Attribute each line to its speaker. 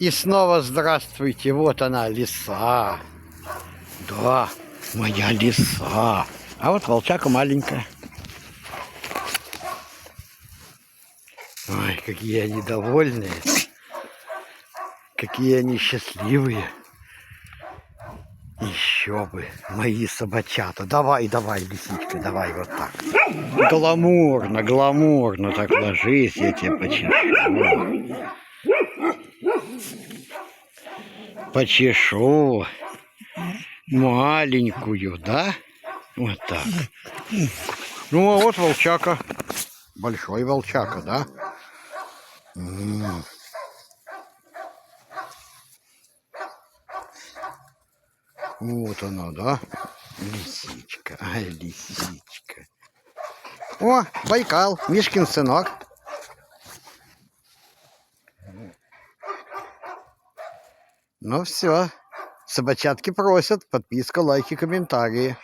Speaker 1: И снова здравствуйте, вот она, лиса. Да, моя лиса. А вот волчака маленькая. Ой, какие они довольные. Какие они счастливые. Еще бы, мои собачата. Давай, давай, лисичка, давай вот так. Гламурно, гламурно так ложись, я тебя почешу. Почешу. Маленькую, да? Вот так. Ну, а вот волчака. Большой волчака, да? Вот она, да? Лисичка, ай, лисичка. О, Байкал, Мишкин сынок. Ну все, собачатки просят, подписка, лайки, комментарии.